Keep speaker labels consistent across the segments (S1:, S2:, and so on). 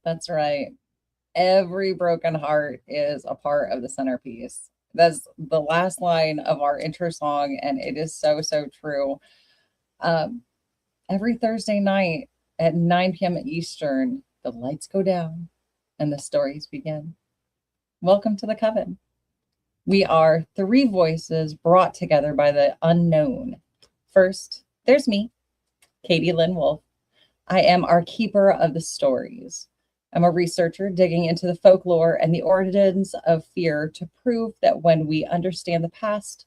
S1: That's right. Every broken heart is a part of the centerpiece. That's the last line of our intro song, and it is so, so true. Um, every Thursday night at 9 p.m. Eastern, the lights go down and the stories begin. Welcome to the Coven. We are three voices brought together by the unknown. First, there's me, Katie Lynn Wolf. I am our keeper of the stories. I'm a researcher digging into the folklore and the origins of fear to prove that when we understand the past,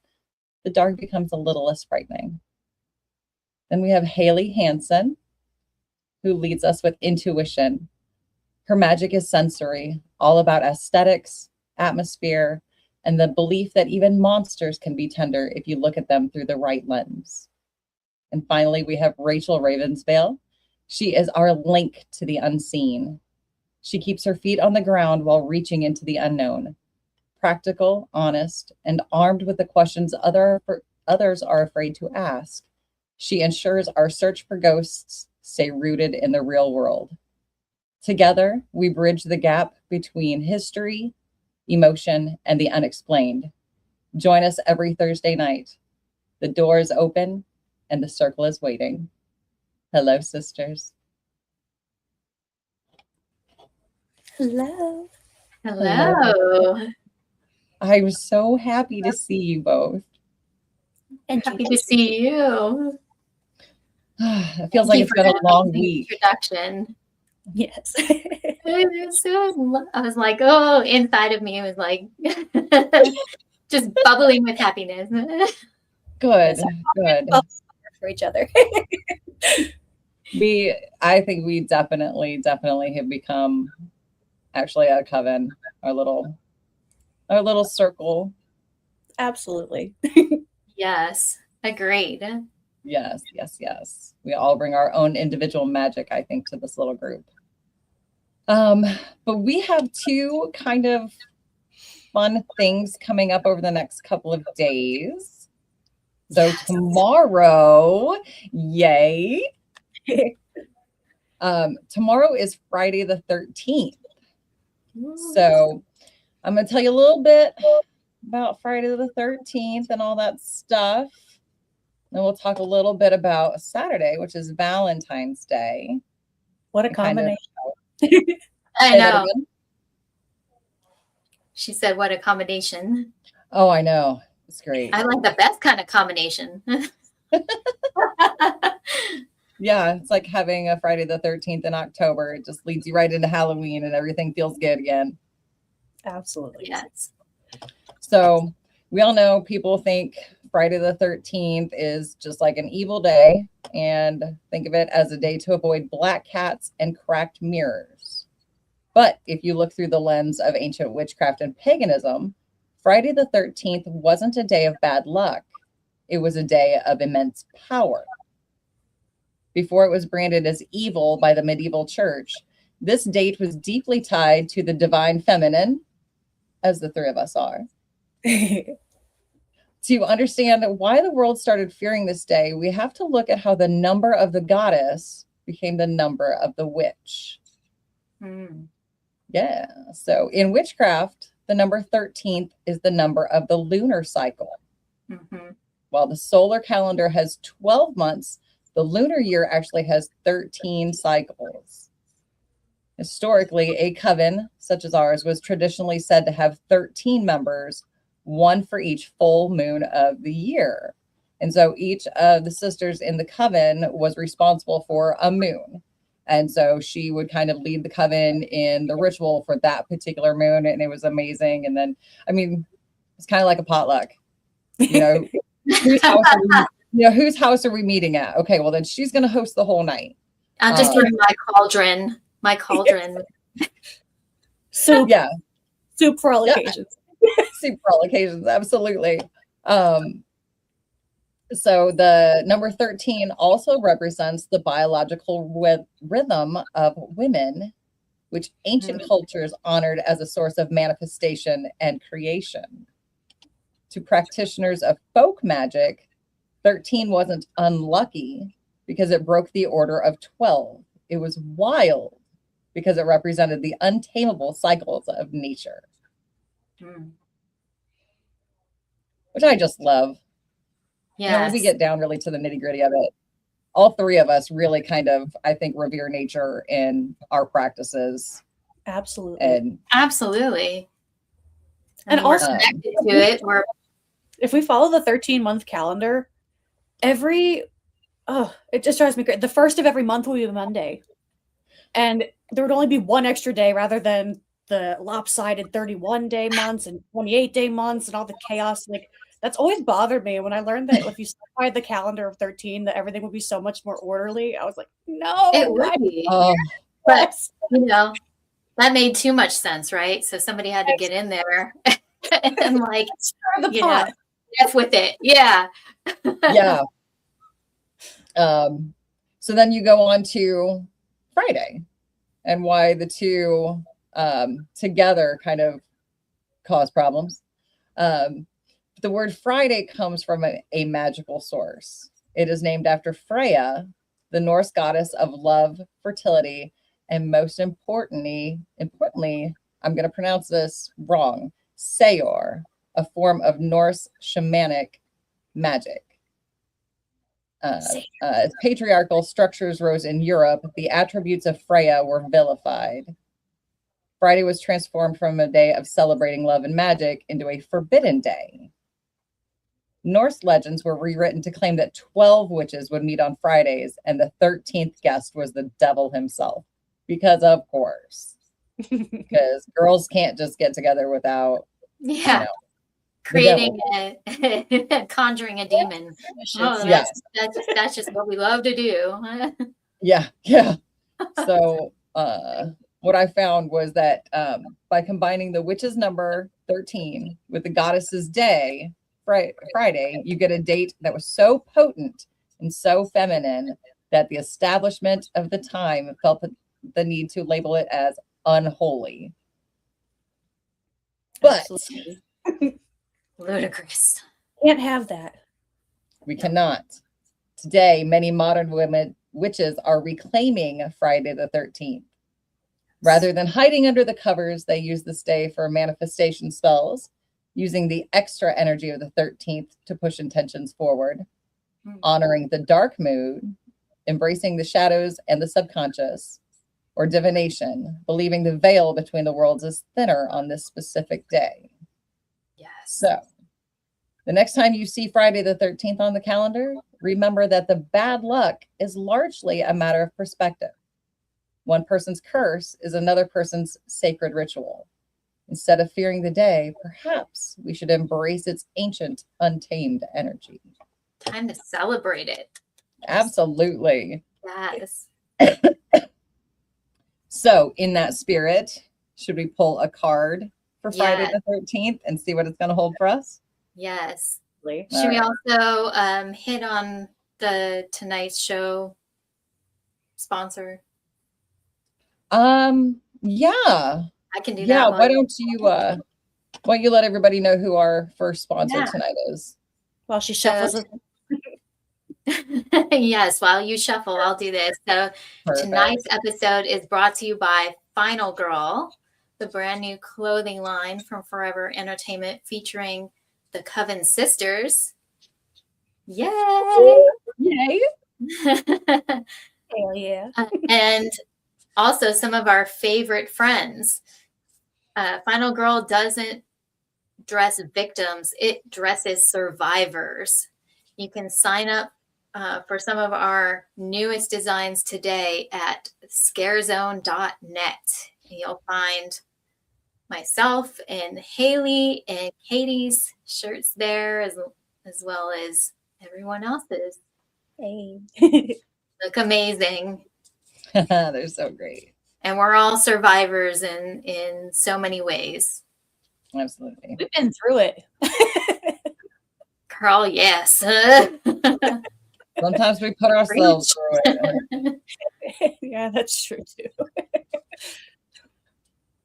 S1: the dark becomes a little less frightening. Then we have Haley Hansen, who leads us with intuition. Her magic is sensory, all about aesthetics, atmosphere, and the belief that even monsters can be tender if you look at them through the right lens. And finally, we have Rachel Ravensvale. She is our link to the unseen. She keeps her feet on the ground while reaching into the unknown. Practical, honest, and armed with the questions others are afraid to ask, she ensures our search for ghosts stay rooted in the real world. Together, we bridge the gap between history, emotion, and the unexplained. Join us every Thursday night. The door is open and the circle is waiting. Hello, sisters.
S2: Hello.
S3: Hello.
S1: I'm so happy to see you both.
S2: And
S3: Happy to see you.
S1: It feels like it's been a long week.
S3: Introduction.
S2: Yes.
S3: I was like, oh, inside of me was like just bubbling with happiness.
S1: Good, good.
S2: For each other.
S1: I think we definitely have become actually a coven, our little circle.
S2: Absolutely.
S3: Yes, agreed.
S1: Yes. We all bring our own individual magic, I think, to this little group. But we have two kind of fun things coming up over the next couple of days. So tomorrow, yay. Tomorrow is Friday the 13th. So I'm going to tell you a little bit about Friday the 13th and all that stuff. And we'll talk a little bit about Saturday, which is Valentine's Day.
S2: What a combination.
S3: I know. She said, what a combination.
S1: Oh, I know. It's great.
S3: I like the best kind of combination.
S1: Yeah, it's like having a Friday the 13th in October. It just leads you right into Halloween and everything feels good again.
S2: Absolutely.
S3: Yes.
S1: So we all know people think Friday the 13th is just like an evil day and think of it as a day to avoid black cats and cracked mirrors. But if you look through the lens of ancient witchcraft and paganism, Friday the 13th wasn't a day of bad luck. It was a day of immense power. Before it was branded as evil by the medieval church, this date was deeply tied to the divine feminine, as the three of us are. To understand why the world started fearing this day, we have to look at how the number of the goddess became the number of the witch. Yeah. So in witchcraft, the number 13th is the number of the lunar cycle. While the solar calendar has 12 months, the lunar year actually has 13 cycles. Historically, a coven such as ours was traditionally said to have 13 members, one for each full moon of the year. And so each of the sisters in the coven was responsible for a moon. And so she would kind of lead the coven in the ritual for that particular moon. And it was amazing. And then, I mean, it's kind of like a potluck, you know, whose house are we meeting at? Okay, well then she's going to host the whole night.
S3: I'll just bring my cauldron.
S2: Soup.
S1: Yeah.
S2: Soup for all occasions.
S1: Soup for all occasions. Absolutely. So the number 13 also represents the biological rhythm of women, which ancient cultures honored as a source of manifestation and creation. To practitioners of folk magic, 13 wasn't unlucky because it broke the order of 12. It was wild because it represented the untamable cycles of nature, which I just love. You know, when we
S3: Yes.
S1: get down really to the nitty gritty of it, all three of us really kind of, I think, revere nature in our practices.
S2: Absolutely.
S1: And
S3: Absolutely.
S2: And
S3: We're
S2: also-
S3: connected to it. We're
S2: If we follow the 13-month calendar, it just drives me crazy. The first of every month will be Monday. And there would only be one extra day rather than the lopsided 31-day months and 28-day months and all the chaos. Like, that's always bothered me. When I learned that if you specified the calendar of 13, that everything would be so much more orderly, I was like, no.
S3: it would be. But you know, that made too much sense, right? So somebody had to get in there and like,
S2: the
S3: you know,
S2: pot.
S3: F with it. Yeah.
S1: yeah. So then you go on to Friday and why the two together kind of cause problems. The word Friday comes from a magical source. It is named after Freya, the Norse goddess of love, fertility, and most importantly, I'm going to pronounce this wrong, Seor, a form of Norse shamanic magic. As patriarchal structures rose in Europe, the attributes of Freya were vilified. Friday was transformed from a day of celebrating love and magic into a forbidden day. Norse legends were rewritten to claim that 12 witches would meet on Fridays, and the 13th guest was the devil himself. Because, of course, because girls can't just get together without,
S3: creating conjuring a demon. Oh, that's just what we love to do.
S1: Yeah. So what I found was that by combining the witch's number 13 with the goddess's day, Friday, you get a date that was so potent and so feminine that the establishment of the time felt the need to label it as unholy. But
S3: ludicrous.
S2: Can't have that.
S1: We cannot. Today, many modern witches are reclaiming Friday the 13th. Rather than hiding under the covers, they use this day for manifestation spells, using the extra energy of the 13th to push intentions forward, honoring the dark mood, embracing the shadows and the subconscious, or divination, believing the veil between the worlds is thinner on this specific day.
S3: Yes.
S1: So, the next time you see Friday the 13th on the calendar, remember that the bad luck is largely a matter of perspective. One person's curse is another person's sacred ritual. Instead of fearing the day, perhaps we should embrace its ancient, untamed energy.
S3: Time to celebrate it.
S1: Absolutely.
S3: Yes.
S1: So, in that spirit, should we pull a card for Friday the 13th and see what it's going to hold for us?
S3: Yes.
S2: Should
S3: we also hit on the tonight's show sponsor?
S1: Yeah.
S3: I can do that.
S1: Yeah, why don't you let everybody know who our first sponsor tonight is?
S2: While she shuffles.
S3: Yes, while you shuffle, I'll do this. So tonight's episode is brought to you by Final Girl, the brand new clothing line from Forever Entertainment featuring the Coven sisters. Yay!
S1: Yay!
S2: Hell yeah.
S3: And also some of our favorite friends. Final Girl doesn't dress victims, it dresses survivors. You can sign up for some of our newest designs today at scarezone.net. You'll find myself and Haley and Katie's shirts there, as well as everyone else's.
S2: Hey.
S3: Look amazing.
S1: They're so great.
S3: And we're all survivors in so many ways.
S1: Absolutely.
S2: We've been through it.
S3: Girl, yes.
S1: Sometimes we put ourselves through it.
S2: Yeah, that's true too.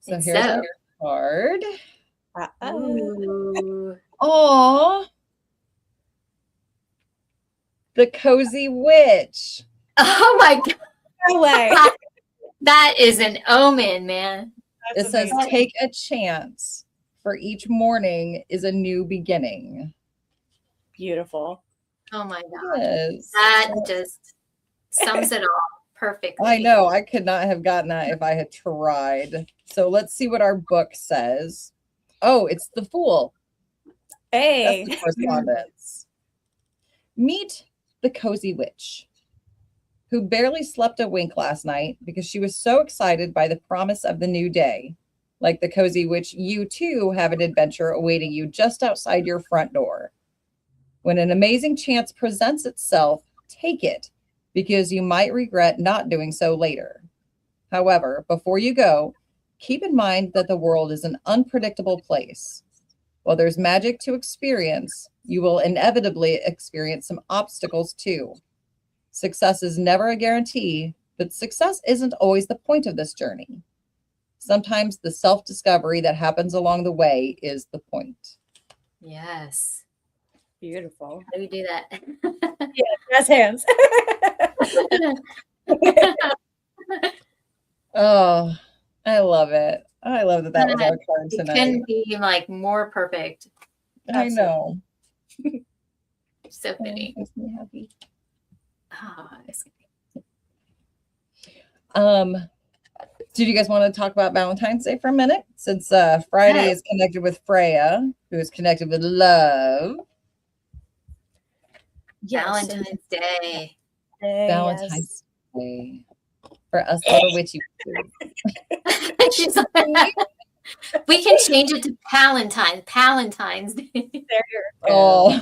S1: So here's our card.
S3: Ooh.
S1: Aw. The Cozy Witch.
S3: Oh my God.
S2: No way.
S3: That is an omen, man.
S1: It says, take a chance. For each morning is a new beginning.
S2: Beautiful.
S3: Oh my God.
S1: Yes.
S3: That just sums it all perfectly.
S1: I know. I could not have gotten that if I had tried. So let's see what our book says. Oh, it's the Fool.
S2: Hey.
S1: That's the correspondence. Meet the Cozy Witch, who barely slept a wink last night because she was so excited by the promise of the new day. Like the Cozy Witch, you too have an adventure awaiting you just outside your front door. When an amazing chance presents itself, take it, because you might regret not doing so later. However, before you go, keep in mind that the world is an unpredictable place. While there's magic to experience, you will inevitably experience some obstacles too. Success is never a guarantee, but success isn't always the point of this journey. Sometimes the self-discovery that happens along the way is the point.
S3: Yes.
S2: Beautiful.
S3: How do you do that?
S2: Yeah, jazz hands.
S1: Oh, I love it. I love that was our card
S3: It
S1: tonight.
S3: couldn't be like more perfect.
S1: I know.
S3: So fitting.
S1: Makes me happy.
S3: Oh, it's
S1: Did you guys want to talk about Valentine's Day for a minute? Since Friday is connected with Freya, who is connected with love.
S2: Yes.
S3: Valentine's Day.
S1: Valentine's Day. For us little witchy.
S3: She's like, we can change it to Palentine's Day.
S1: Oh.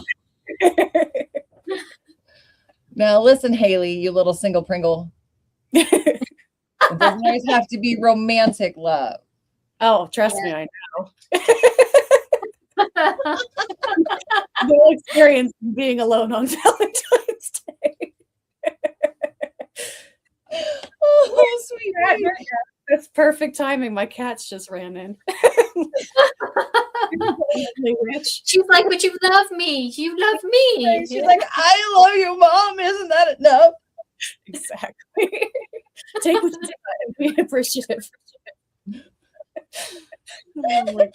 S1: Now listen, Haley, you little single Pringle. It doesn't always have to be romantic love.
S2: Oh, trust me, I know. No experience being alone on Valentine's Day.
S1: Oh, sweet.
S2: That's perfect timing. My cats just ran in.
S3: She's like, but you love me. You love me.
S1: She's like, I love you, Mom. Isn't that enough?
S2: Exactly. Take what you got and be appreciative. Oh my God.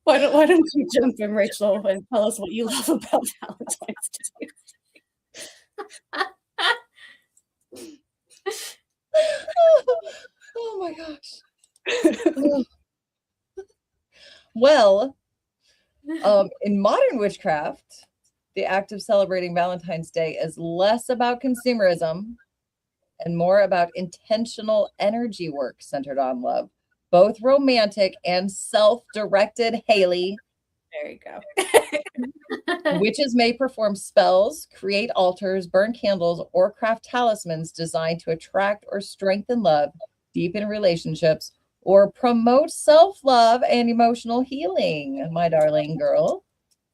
S2: Why don't you jump in, Rachel, and tell us what you love about Valentine's Day?
S1: Oh my gosh. Well, in modern witchcraft, the act of celebrating Valentine's Day is less about consumerism and more about intentional energy work centered on love, both romantic and self-directed. Haley.
S2: There you go.
S1: Witches may perform spells, create altars, burn candles, or craft talismans designed to attract or strengthen love, deepen relationships, or promote self-love and emotional healing, my darling girl.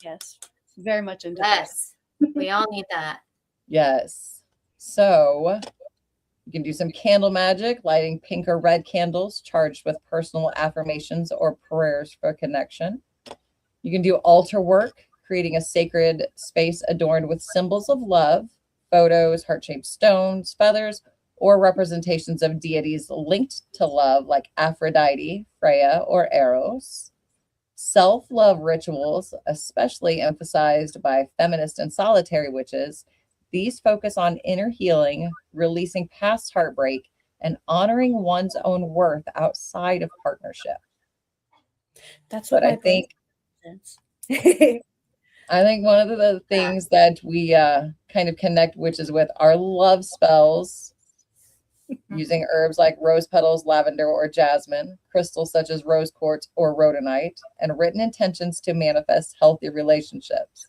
S2: Yes, very much into
S3: Yes, we all need that.
S1: Yes. So you can do some candle magic, lighting pink or red candles charged with personal affirmations or prayers for connection. You can do altar work, creating a sacred space adorned with symbols of love, photos, heart-shaped stones, feathers, or representations of deities linked to love like Aphrodite, Freya, or Eros. Self-love rituals, especially emphasized by feminist and solitary witches, these focus on inner healing, releasing past heartbreak, and honoring one's own worth outside of partnership.
S2: That's what
S1: I think. I think one of the things that we kind of connect witches with are love spells, using herbs like rose petals, lavender, or jasmine, crystals such as rose quartz or rhodonite, and written intentions to manifest healthy relationships.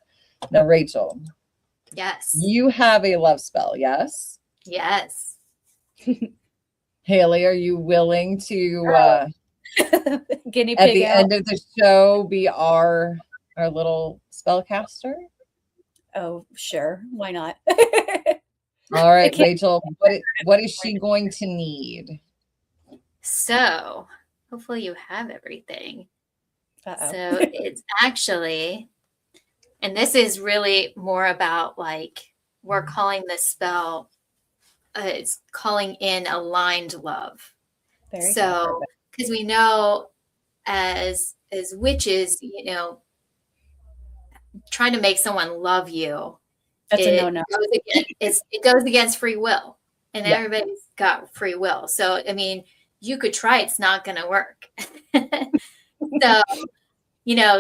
S1: Now, Rachel.
S3: Yes.
S1: You have a love spell, yes?
S3: Yes.
S1: Haley, are you willing to
S2: guinea pig
S1: at the
S2: out?
S1: end of the show be our little spellcaster?
S2: Oh, sure. Why not?
S1: All right, Rachel, what is she going to need?
S3: So hopefully you have everything.
S2: Uh-oh.
S3: So it's actually, and this is really more about like, we're calling this spell it's calling in aligned love.
S2: Very
S3: So, because we know as witches, trying to make someone love you,
S2: That's a no-no.
S3: It goes against free will, and
S1: Yeah.
S3: everybody's got free will. So, I mean, you could try, it's not going to work. So,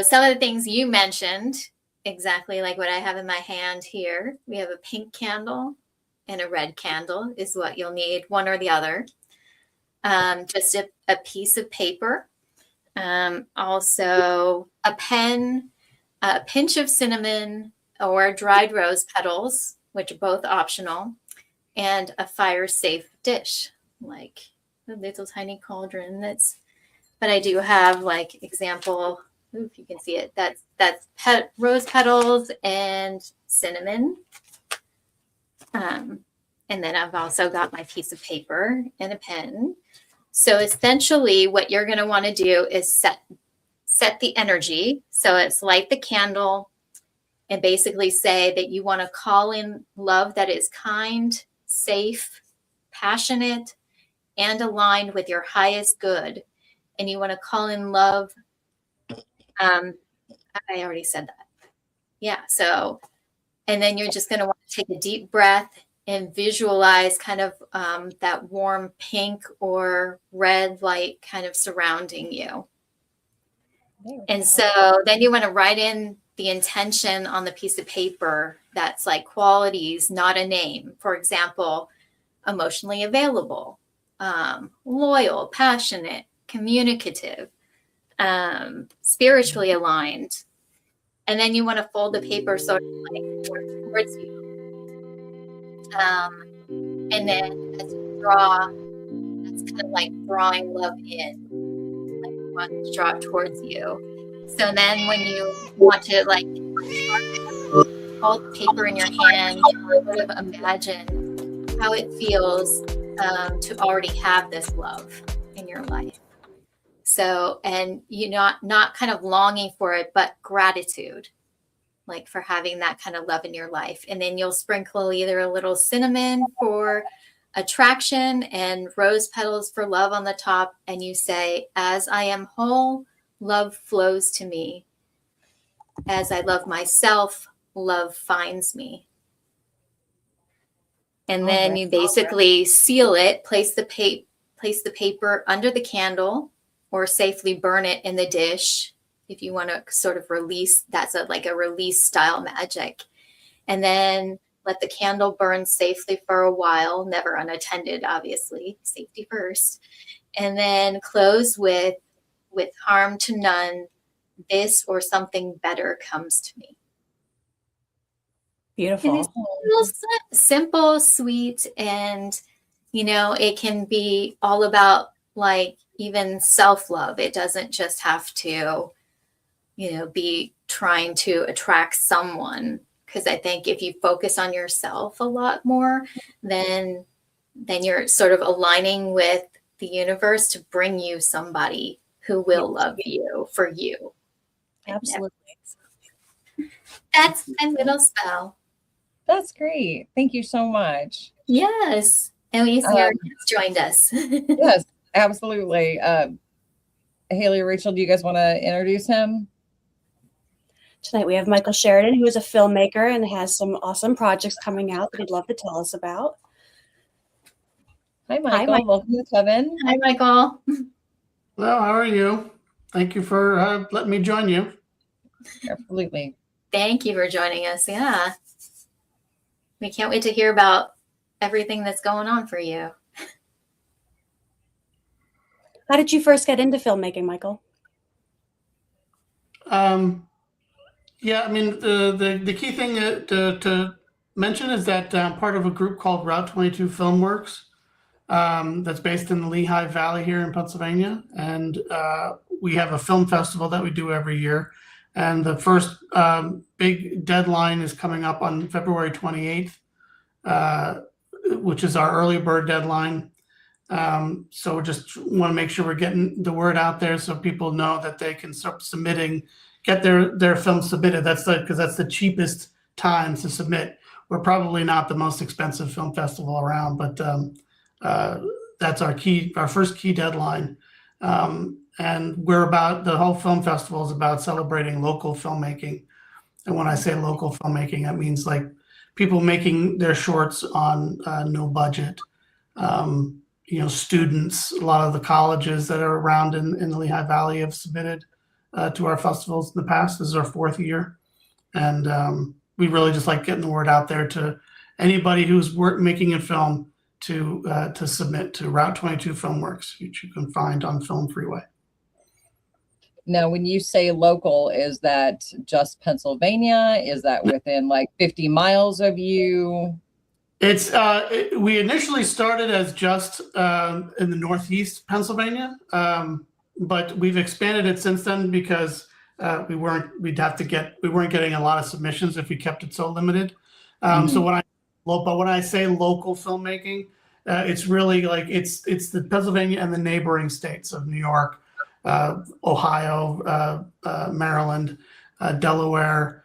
S3: some of the things you mentioned, exactly like what I have in my hand here. We have a pink candle and a red candle is what you'll need, one or the other. Just a piece of paper. Also a pen, a pinch of cinnamon or dried rose petals, which are both optional, and a fire-safe dish, like a little tiny cauldron. But I do have like example, if you can see it, that's rose petals and cinnamon. And then I've also got my piece of paper and a pen. So essentially what you're going to want to do is set the energy. So it's light the candle and basically say that you want to call in love that is kind, safe, passionate, and aligned with your highest good. And you want to call in love. I already said that. Yeah. So, and then you're just going to want to take a deep breath and visualize kind of that warm pink or red light kind of surrounding you. And so then you want to write in the intention on the piece of paper that's like qualities, not a name. For example, emotionally available, loyal, passionate, communicative, spiritually aligned. And then you want to fold the paper sort of like towards you. And then as you draw, that's kind of like drawing love in, like you want to draw it towards you. So then when you want to like hold the paper in your hand, sort of imagine how it feels to already have this love in your life. So, and you not kind of longing for it, but gratitude, like for having that kind of love in your life. And then you'll sprinkle either a little cinnamon for attraction and rose petals for love on the top. And you say, as I am whole, love flows to me. As I love myself, love finds me. And then you basically seal it, place the paper under the candle, or safely burn it in the dish if you want to sort of release. That's like a release style magic. And then let the candle burn safely for a while, never unattended, obviously, safety first. And then close with harm to none, this or something better comes to me.
S2: Beautiful.
S3: And it's simple, sweet, and it can be all about like even self-love. It doesn't just have to, be trying to attract someone. Because I think if you focus on yourself a lot more, then you're sort of aligning with the universe to bring you somebody who will love you for you.
S2: Absolutely.
S3: That's my little spell.
S1: That's great. Thank you so much.
S3: Yes. And we see our guest joined us.
S1: Yes, absolutely. Haley or Rachel, do you guys want to introduce him?
S2: Tonight we have Michael Sheridan, who is a filmmaker and has some awesome projects coming out that he'd love to tell us about.
S1: Hi, Michael. Welcome to Coven.
S3: Hi, Michael.
S4: Hello, how are you? Thank you for letting me join you.
S1: Absolutely.
S3: Thank you for joining us. Yeah. We can't wait to hear about everything that's going on for you.
S2: How did you first get into filmmaking, Michael?
S4: Yeah, I mean, the key thing to mention is that I'm part of a group called Route 22 Filmworks that's based in the Lehigh Valley here in Pennsylvania. And we have a film festival that we do every year. And the first big deadline is coming up on February 28th, which is our early bird deadline. So we just want to make sure we're getting the word out there so people know that they can start submitting, get their film submitted. Because that's the cheapest time to submit. we're probably not the most expensive film festival around, but that's our first key deadline. And the whole film festival is about celebrating local filmmaking. And when I say local filmmaking, that means like people making their shorts on no budget. Students, a lot of the colleges that are around in the Lehigh Valley have submitted to our festivals in the past. This is our 4th year. And we really just like getting the word out there to anybody who's making a film to submit to Route 22 Filmworks, which you can find on Film Freeway.
S1: Now, when you say local, is that just Pennsylvania? Is that within like 50 miles of you?
S4: It's we initially started as just in the Northeast Pennsylvania, but we've expanded it since then because we weren't getting a lot of submissions if we kept it so limited. So when I say local filmmaking, it's really like it's the Pennsylvania and the neighboring states of New York, Ohio, Maryland, Delaware.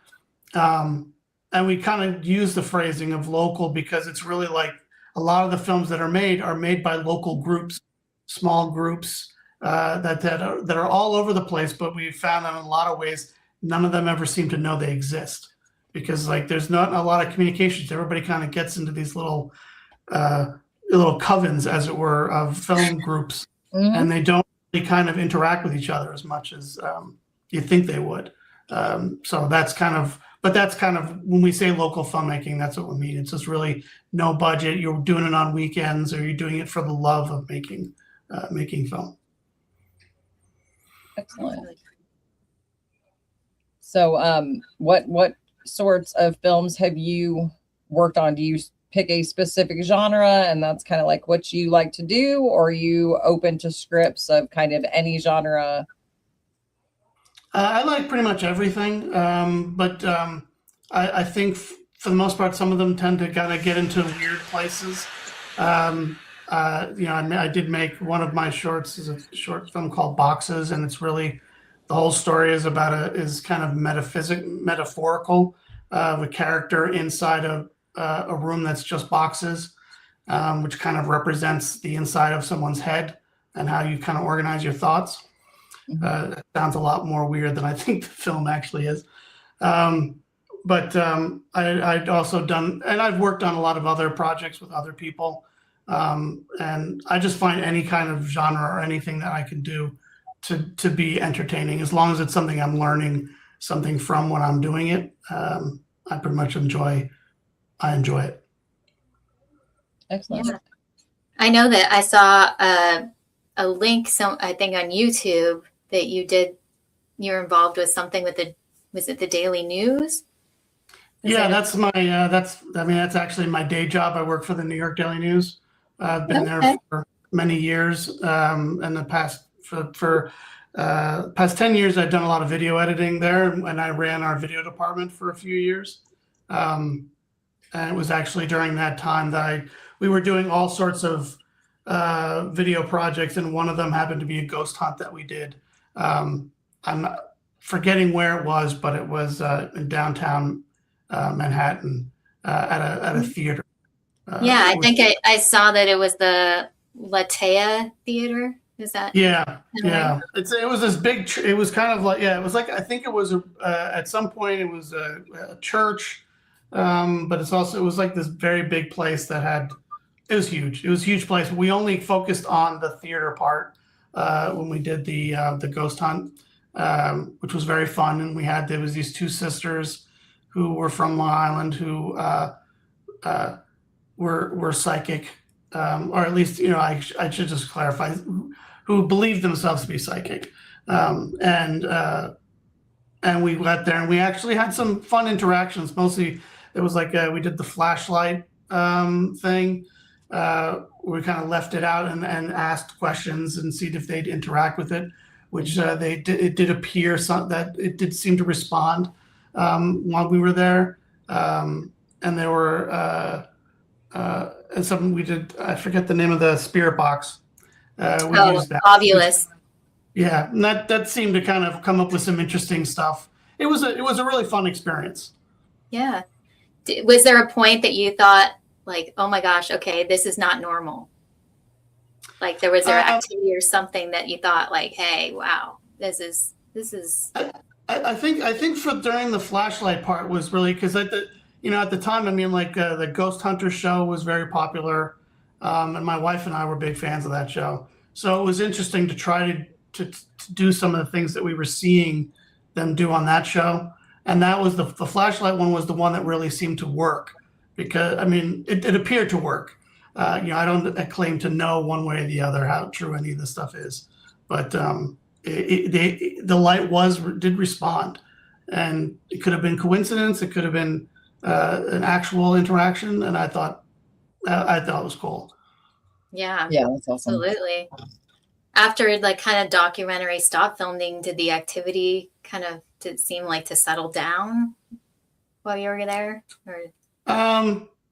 S4: And we kind of use the phrasing of local because it's really like a lot of the films that are made by local groups, small groups that are all over the place. But we found that in a lot of ways, none of them ever seem to know they exist because like there's not a lot of communications. Everybody kind of gets into these little covens, as it were, of film groups, and they don't really kind of interact with each other as much as you think they would. So that's kind of when we say local filmmaking, that's what we mean. It's just really no budget. You're doing it on weekends, or you're doing it for the love of making film.
S1: Excellent. So, what sorts of films have you worked on? Do you pick a specific genre, and that's kind of like what you like to do, or are you open to scripts of kind of any genre?
S4: I like pretty much everything, but I think for the most part, some of them tend to kind of get into weird places. I did make one of my shorts is a short film called Boxes, and it's really the whole story is kind of metaphorical of a character inside a room that's just boxes, which kind of represents the inside of someone's head and how you kind of organize your thoughts. It sounds a lot more weird than I think the film actually is. But I'd also done, and I've worked on a lot of other projects with other people. And I just find any kind of genre or anything that I can do to be entertaining, as long as it's something I'm learning something from when I'm doing it. I pretty much enjoy it.
S1: Excellent.
S3: Yeah. I know that I saw a link, I think on YouTube, that you're involved with something with was it the Daily News?
S4: That's actually my day job. I work for the New York Daily News. I've been there for many years. And the past 10 years, I've done a lot of video editing there, and I ran our video department for a few years. And it was actually during that time that we were doing all sorts of video projects, and one of them happened to be a ghost hunt that we did. I'm forgetting where it was, but it was in downtown Manhattan at a theater.
S3: I think I saw that it was the Latea Theater. Is that?
S4: Yeah.
S3: Right?
S4: It was this big. It was kind of like it was like, I think it was at some point it was a church, but it was like this very big place that had. It was huge. It was a huge place. We only focused on the theater part when we did the ghost hunt, which was very fun. And there was these two sisters who were from Long Island who were psychic, or at least I should just clarify, who believed themselves to be psychic, and we went there and we actually had some fun interactions. Mostly, it was like we did the flashlight thing. We kind of left it out and asked questions and see if they'd interact with it, which it did appear that it did seem to respond while we were there. And there were and something we did. I forget the name of the spirit box. We used that.
S3: Fabulous.
S4: Yeah, and that seemed to kind of come up with some interesting stuff. It was a really fun experience.
S3: Yeah. Was there a point that you thought like, oh my gosh, okay, this is not normal? Like was there activity or something that you thought like, hey, wow, this is.
S4: I think for during the flashlight part was really because at the time, I mean, like the Ghost Hunter show was very popular, and my wife and I were big fans of that show. So it was interesting to try to do some of the things that we were seeing them do on that show. And that was the flashlight one was the one that really seemed to work because, I mean, it appeared to work. I don't claim to know one way or the other how true any of this stuff is, but the light did respond, and it could have been coincidence. It could have been an actual interaction, and I thought it was cool.
S3: Yeah,
S1: that's awesome.
S3: Absolutely. After like kind of documentary stop filming, did the activity kind of did it seem like to settle down while you were there? Or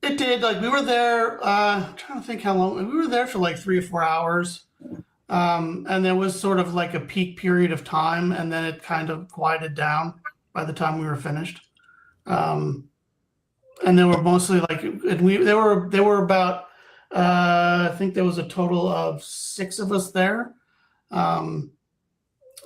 S4: it did. Like we were there. I'm trying to think how long we were there for, like 3 or 4 hours. And there was sort of like a peak period of time, and then it kind of quieted down by the time we were finished. And they were mostly like, they were about, I think there was a total of 6 of us there.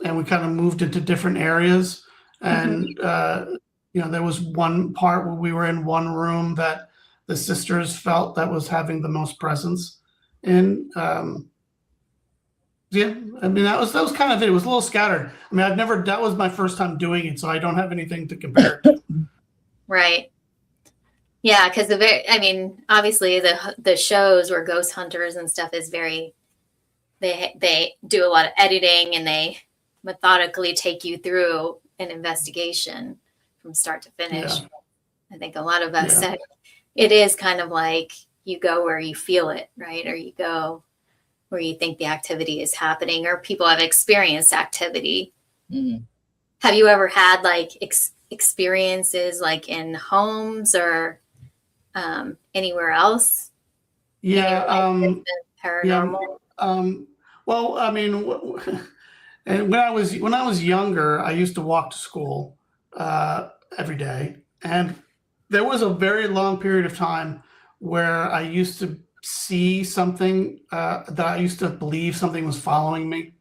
S4: And we kind of moved into different areas. And, there was one part where we were in one room that the sisters felt that was having the most presence in. Yeah, I mean that was kind of it. It was a little scattered. I mean, that was my first time doing it, so I don't have anything to compare it to.
S3: Right. Yeah, because obviously the shows where ghost hunters and stuff is very, they do a lot of editing and they methodically take you through an investigation from start to finish. Yeah. I think a lot of us said it is kind of like you go where you feel it, right? Or you go where you think the activity is happening, or people have experienced activity. Mm-hmm. Have you ever had like experiences like in homes or anywhere else?
S4: Yeah.
S3: Paranormal.
S4: Yeah. Well, I mean, and when I was younger, I used to walk to school every day, and there was a very long period of time where I used to see something that I used to believe something was following me.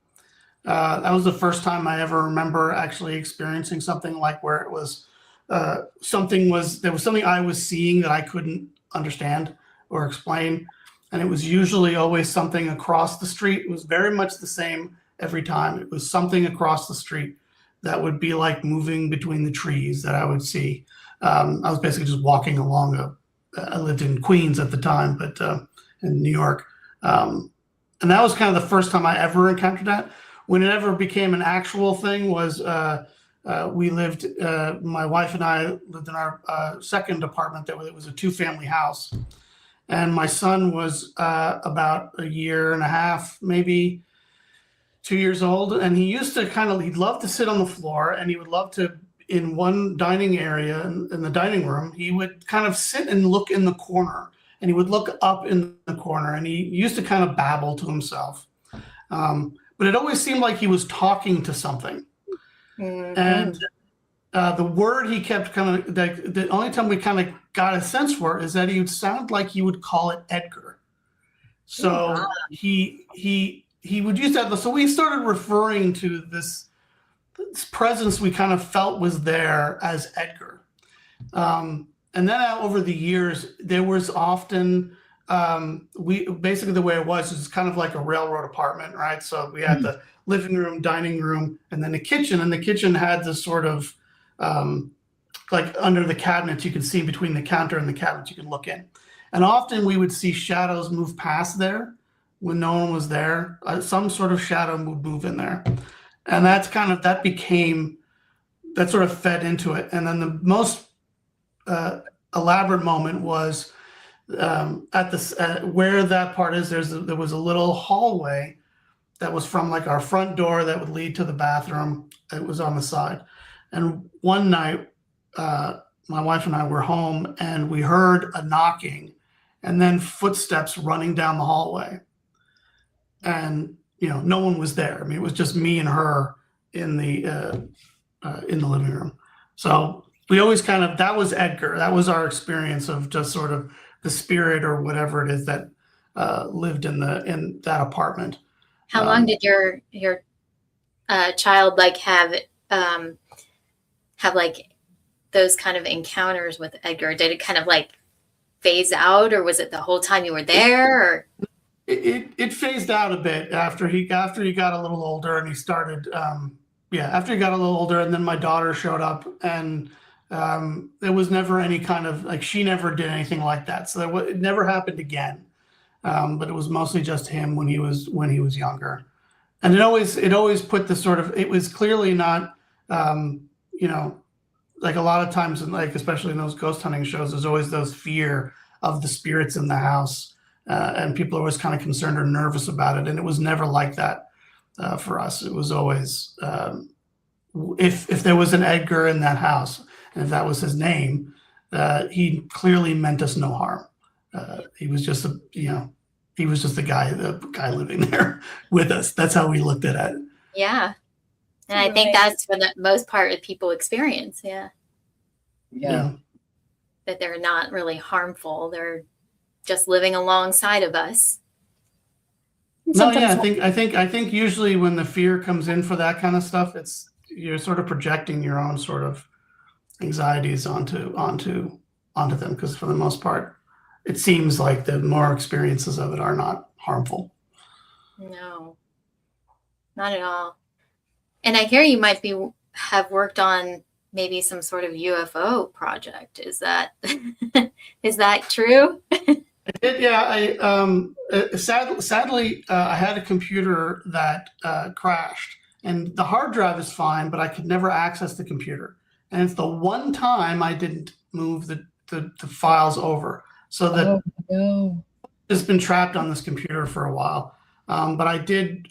S4: That was the first time I ever remember actually experiencing something like where it was there was something I was seeing that I couldn't understand or explain. And it was usually always something across the street. It was very much the same every time. It was something across the street that would be like moving between the trees that I would see. I was basically just walking along I lived in Queens at the time, but in New York. And that was kind of the first time I ever encountered that. When it ever became an actual thing was we lived, my wife and I lived in our second apartment. It was a 2-family house. And my son was about 1.5 years, maybe 2 years old. And he used to he'd love to sit on the floor, and he would love to, in one dining area in the dining room, he would kind of sit and look in the corner, and he would look up in the corner, and he used to kind of babble to himself. But it always seemed like he was talking to something. Mm-hmm. And the word he kept the only time we kind of got a sense for it is that he would sound like he would call it Edgar. So he would use that. So we started referring to this presence we kind of felt was there as Edgar. And then over the years, there was often, basically the way it was kind of like a railroad apartment, right? So we had the living room, dining room, and then the kitchen. And the kitchen had this sort of, like under the cabinets, you could see between the counter and the cabinets, you could look in. And often we would see shadows move past there when no one was there. Some sort of shadow would move in there. And that sort of fed into it. And then the most elaborate moment was where that part is. There was a little hallway that was from like our front door that would lead to the bathroom. It was on the side. And one night, my wife and I were home, and we heard a knocking and then footsteps running down the hallway. And no one was there. I mean, it was just me and her in the living room. So we always kind of, that was Edgar. That was our experience of just sort of the spirit or whatever it is that lived in that apartment.
S3: How long did your child like have like those kind of encounters with Edgar? Did it kind of like phase out, or was it the whole time you were there? Or?
S4: It phased out a bit after he got a little older, and he started after he got a little older, and then my daughter showed up, and there was never any kind of like, she never did anything like that, so it never happened again. But it was mostly just him when he was younger, and it always put the sort of, it was clearly not like a lot of times, like especially in those ghost hunting shows, there's always those fear of the spirits in the house, and people are always kind of concerned or nervous about it. And it was never like that for us. It was always, if there was an Edgar in that house, and if that was his name, he clearly meant us no harm. He was just the guy living there with us. That's how we looked at it.
S3: Yeah. And I think that's for the most part of people experience. Yeah. That they're not really harmful. They're just living alongside of us.
S4: I think usually when the fear comes in for that kind of stuff, you're sort of projecting your own sort of anxieties onto them, because for the most part, it seems like the more experiences of it are not harmful.
S3: No, not at all. And I hear you might have worked on maybe some sort of UFO project. Is that true?
S4: I did, yeah. Sadly, I had a computer that crashed, and the hard drive is fine, but I could never access the computer. And it's the one time I didn't move the files over, so that it's been trapped on this computer for a while. But I did.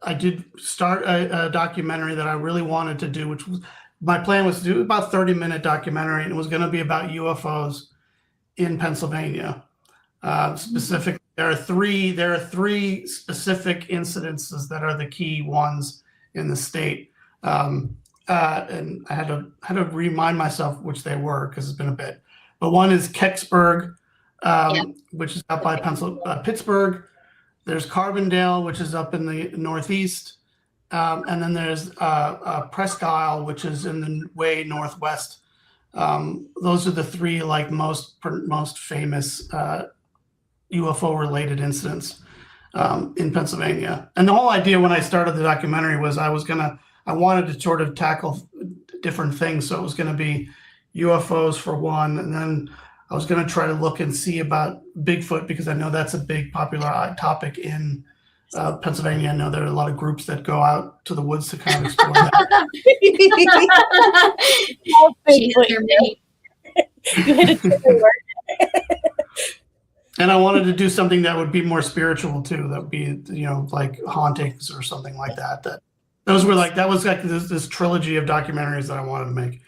S4: I did start a documentary that I really wanted to do, which was, my plan was to do about 30-minute documentary, and it was going to be about UFOs in Pennsylvania. Specifically, there are three specific incidences that are the key ones in the state, and I had to remind myself which they were, because it's been a bit. But one is Kecksburg, which is up by Pittsburgh. There's Carbondale, which is up in the northeast, and then there's Presque Isle, which is in the way northwest. Those are the three like most famous UFO-related incidents in Pennsylvania. And the whole idea when I started the documentary was I wanted to sort of tackle different things. So it was going to be UFOs for one, and then I was going to try to look and see about Bigfoot, because I know that's a big popular topic in Pennsylvania. I know there are a lot of groups that go out to the woods to kind of explore that.
S2: You hit it.
S4: And I wanted to do something that would be more spiritual too. That would be, like hauntings or something like that. That was like this trilogy of documentaries that I wanted to make.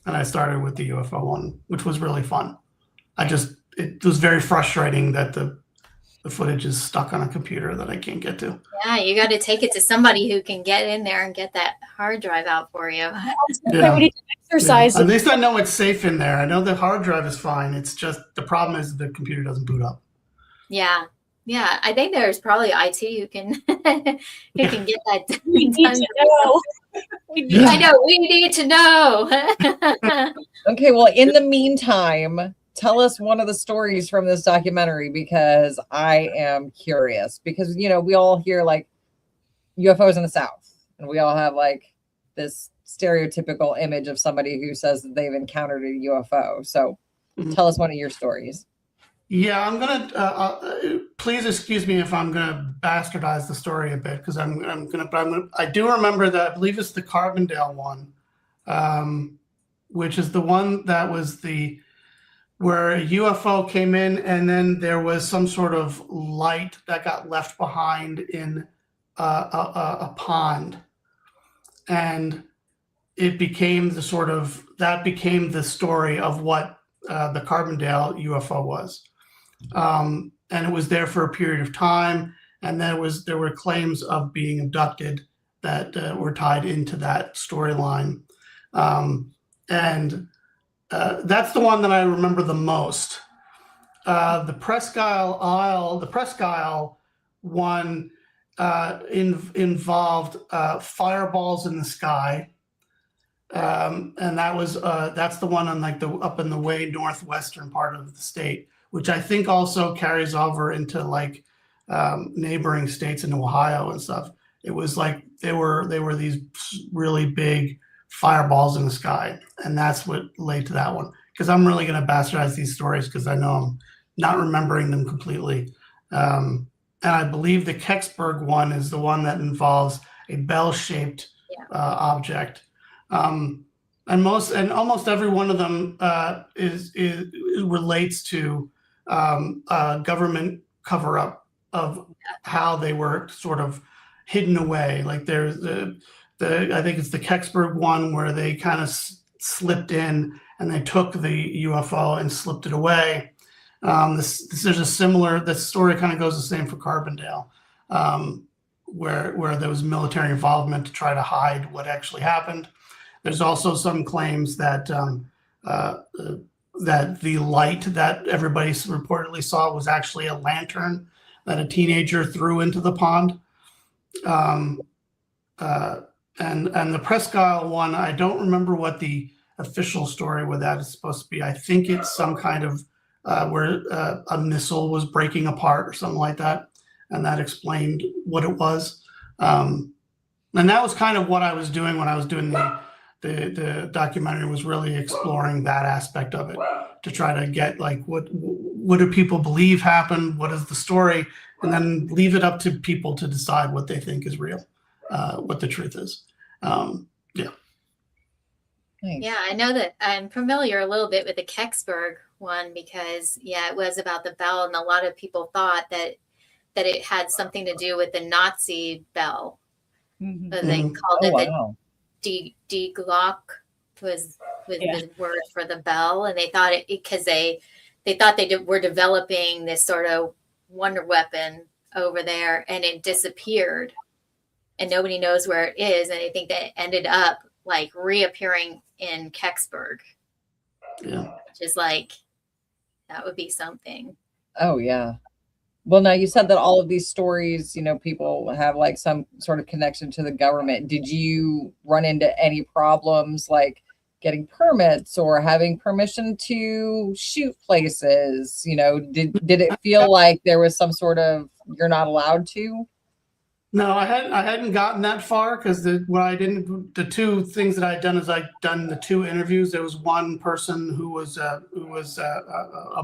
S4: And I started with the UFO one, which was really fun. It was very frustrating that the footage is stuck on a computer that I can't get to.
S3: Yeah, you got to take it to somebody who can get in there and get that hard drive out for you.
S2: Yeah. We need to exercise.
S4: Yeah. At least I know it's safe in there. I know the hard drive is fine. It's just the problem is the computer doesn't boot up.
S3: Yeah. Yeah, I think there's probably IT who can get that done. We need to know. I know, we need to know.
S1: Okay, well, in the meantime, tell us one of the stories from this documentary, because I am curious. Because, we all hear like UFOs in the South, and we all have like this stereotypical image of somebody who says that they've encountered a UFO. So tell us one of your stories.
S4: Yeah, I'm gonna. Please excuse me if I'm gonna bastardize the story a bit, because I do remember that I believe it's the Carbondale one, which is the one that was where a UFO came in, and then there was some sort of light that got left behind in a pond, and it became the story of what the Carbondale UFO was. And it was there for a period of time, and there were claims of being abducted that were tied into that storyline. And that's the one that I remember the most. The Presque Isle one involved fireballs in the sky, and that's the one on like the up in the way northwestern part of the state, which I think also carries over into like neighboring states in Ohio and stuff. It was like they were these really big fireballs in the sky, and that's what led to that one. Because I'm really going to bastardize these stories because I know I'm not remembering them completely. And I believe the Kecksburg one is the one that involves a bell-shaped object. And almost every one of them is relates to government cover-up of how they were sort of hidden away. Like there's I think it's the Kecksburg one where they kind of slipped in and they took the UFO and slipped it away. There's a similar. The story kind of goes the same for Carbondale, where there was military involvement to try to hide what actually happened. There's also some claims that that the light that everybody reportedly saw was actually a lantern that a teenager threw into the pond. And the Presque Isle one, I don't remember what the official story with that is supposed to be. I think it's some kind of where a missile was breaking apart or something like that, and that explained what it was. And that was kind of what I was doing when I was doing the documentary, was really exploring that aspect of it to try to get like what do people believe happened, what is the story, and then leave it up to people to decide what they think is real, what the truth is.
S1: Nice.
S3: Yeah, I know that I'm familiar a little bit with the Kecksburg one because it was about the bell, and a lot of people thought that it had something to do with the Nazi bell.
S2: Mhm.
S3: But they called it
S1: wow.
S3: the Die Glock was the word for the bell, and they thought it because they thought they were developing this sort of wonder weapon over there, and it disappeared, and nobody knows where it is, and I think that it ended up like reappearing in Kecksburg.
S4: Yeah.
S3: Which is like, that would be something.
S1: Oh yeah. Well, now you said that all of these stories, people have like some sort of connection to the government. Did you run into any problems like getting permits or having permission to shoot places? Did it feel like there was some sort of you're not allowed to?
S4: No, I hadn't gotten that far because the two things that I'd done is I'd done the two interviews. There was one person who was a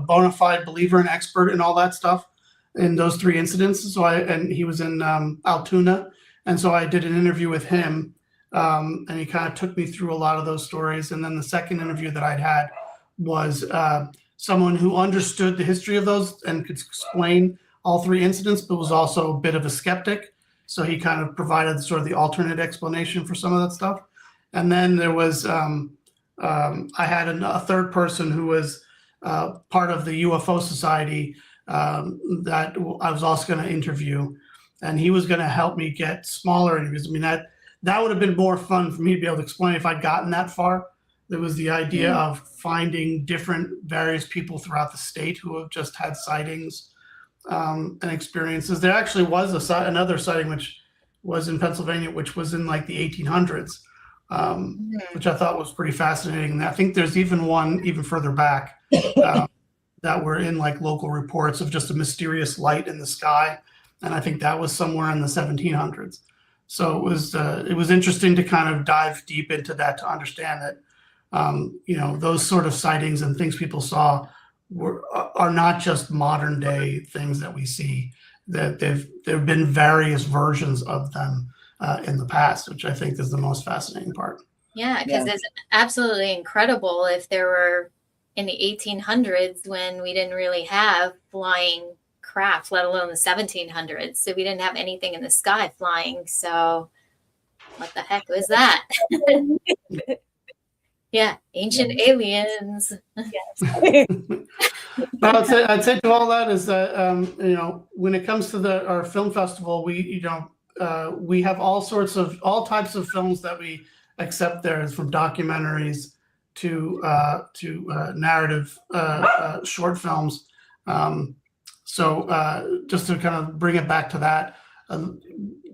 S4: bona fide believer and expert in all that stuff in those three incidents. And he was in Altoona, and so I did an interview with him, and he kind of took me through a lot of those stories. And then the second interview that I'd had was someone who understood the history of those and could explain all three incidents, but was also a bit of a skeptic. So he kind of provided sort of the alternate explanation for some of that stuff. And then there was, I had a third person who was part of the UFO Society that I was also going to interview. And he was going to help me get smaller interviews. I mean, that would have been more fun for me to be able to explain if I'd gotten that far. There was the idea of finding various people throughout the state who have just had sightings and experiences. There actually was another sighting which was in Pennsylvania, which was in like the 1800s, which I thought was pretty fascinating. And I think there's even one even further back that were in like local reports of just a mysterious light in the sky, and I think that was somewhere in the 1700s. So it was interesting to kind of dive deep into that to understand that those sort of sightings and things people saw are not just modern day things that we see, that there have been various versions of them in the past, which I think is the most fascinating part.
S3: Yeah, because it's absolutely incredible if there were in the 1800s when we didn't really have flying craft, let alone the 1700s. So we didn't have anything in the sky flying. So what the heck was that? Yeah, ancient aliens.
S2: Yes.
S4: But I'd say to all that is that when it comes to our film festival, we have all types of films that we accept theirs, from documentaries to narrative short films. So just to kind of bring it back to that,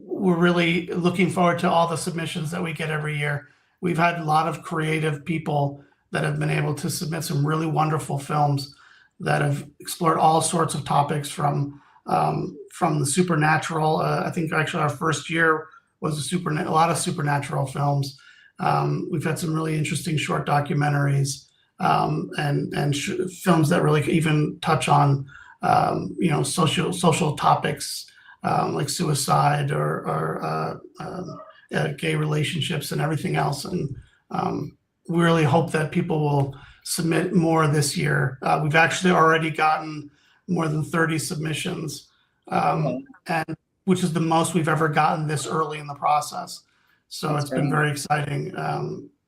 S4: we're really looking forward to all the submissions that we get every year. We've had a lot of creative people that have been able to submit some really wonderful films that have explored all sorts of topics from the supernatural. I think actually our first year was a lot of supernatural films. We've had some really interesting short documentaries and films that really even touch on social topics like suicide or gay relationships and everything else. And we really hope that people will submit more this year. We've actually already gotten more than 30 submissions, and which is the most we've ever gotten this early in the process. So it's been very exciting.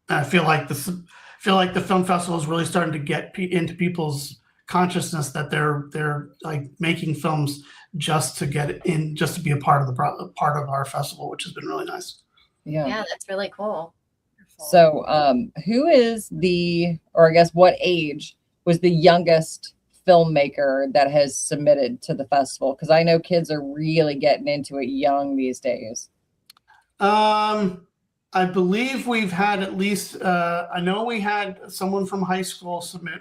S4: I feel like the film festival is really starting to get into people's consciousness that they're like making films just to get in, just to be a part of our festival, which has been really nice.
S3: Yeah, that's really cool.
S1: So, who is or I guess what age was the youngest filmmaker that has submitted to the festival? Because I know kids are really getting into it young these days.
S4: I believe we've had at least, I know we had someone from high school submit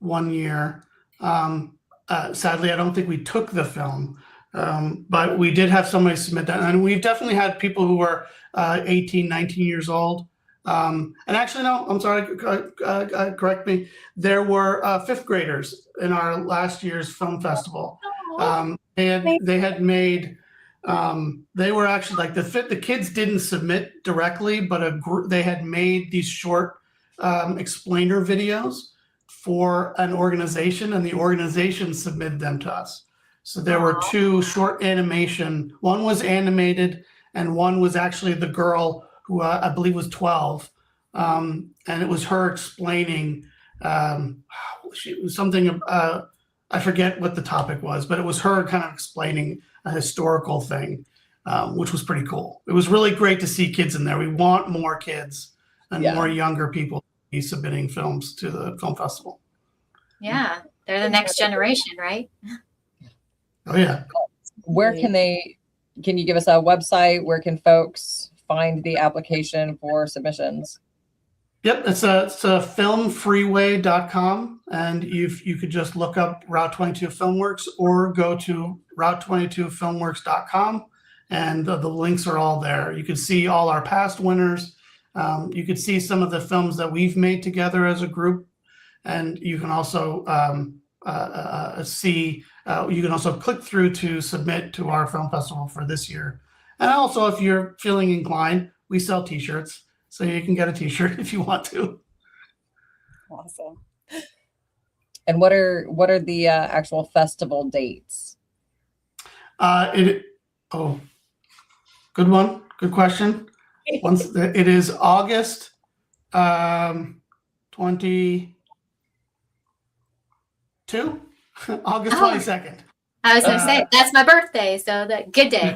S4: one year. Sadly, I don't think we took the film, but we did have somebody submit that. And we've definitely had people who were 18, 19 years old. And actually, no, I'm sorry, correct me. There were fifth graders in our last year's film festival. They had made, they were actually like the kids didn't submit directly, but they had made these short explainer videos for an organization, and the organization submitted them to us. So there were two short animation. One was animated, and one was actually the girl who I believe was 12, and it was her explaining. It was something. I forget what the topic was, but it was her kind of explaining a historical thing, which was pretty cool. It was really great to see kids in there. We want more kids and more younger people to be submitting films to the film festival.
S3: Yeah, they're the next generation, right?
S4: Oh yeah.
S1: Where can you give us a website? Where can folks find the application for submissions?
S4: Yep, it's filmfreeway.com, and you could just look up Route 22 Filmworks or go to route22filmworks.com, and the links are all there. You can see all our past winners. You can see some of the films that we've made together as a group, and you can also you can also click through to submit to our film festival for this year. And also, if you're feeling inclined, we sell t-shirts. So you can get a t-shirt if you want to.
S2: Awesome.
S1: And what are the actual festival dates?
S4: Good one. Good question. It is August 22? August 22nd.
S3: I was going to say, that's my birthday, so good day.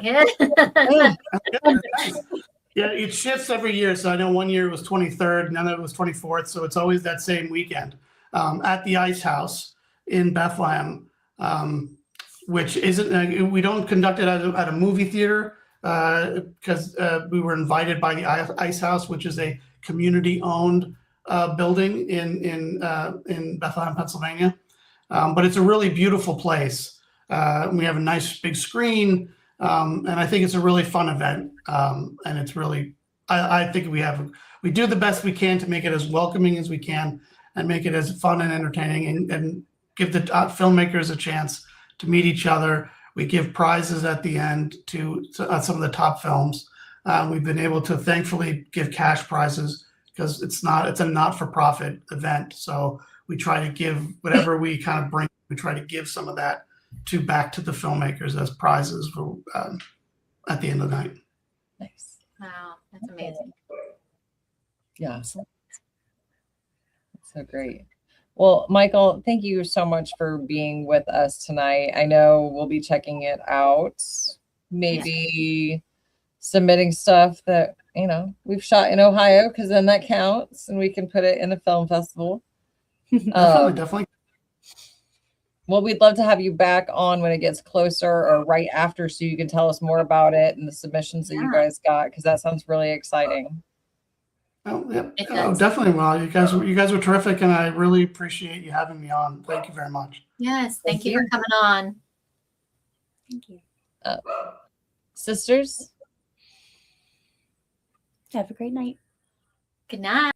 S4: Yeah, it shifts every year. So I know one year it was 23rd, and then it was 24th. So it's always that same weekend at the Ice House in Bethlehem, which isn't, we don't conduct it at a movie theater because we were invited by the Ice House, which is a community-owned building in Bethlehem, Pennsylvania. But it's a really beautiful place. We have a nice big screen. And I think it's a really fun event. And it's really, I think we do the best we can to make it as welcoming as we can and make it as fun and entertaining and give the filmmakers a chance to meet each other. We give prizes at the end to some of the top films. We've been able to thankfully give cash prizes because it's a not-for-profit event. So we try to give whatever we kind of bring, we try to give some of that back to the filmmakers as prizes for, at the end of the night.
S1: Nice.
S3: Wow, that's amazing.
S1: Yeah. That's so great. Well, Michael, thank you so much for being with us tonight. I know we'll be checking it out, maybe submitting stuff that you know, we've shot in Ohio because then that counts and we can put it in a film festival.
S4: Definitely.
S1: Well, we'd love to have you back on when it gets closer or right after so you can tell us more about it and the submissions that you guys got, because that sounds really exciting.
S4: Oh, yep.
S3: It
S4: Oh,
S3: does.
S4: definitely. Well, you guys were terrific, and I really appreciate you having me on. Thank you very much.
S3: Yes,
S1: Thank
S3: thank you for
S1: you.
S3: coming on.
S2: Thank you.
S1: Sisters?
S2: Have a great night.
S3: Good night.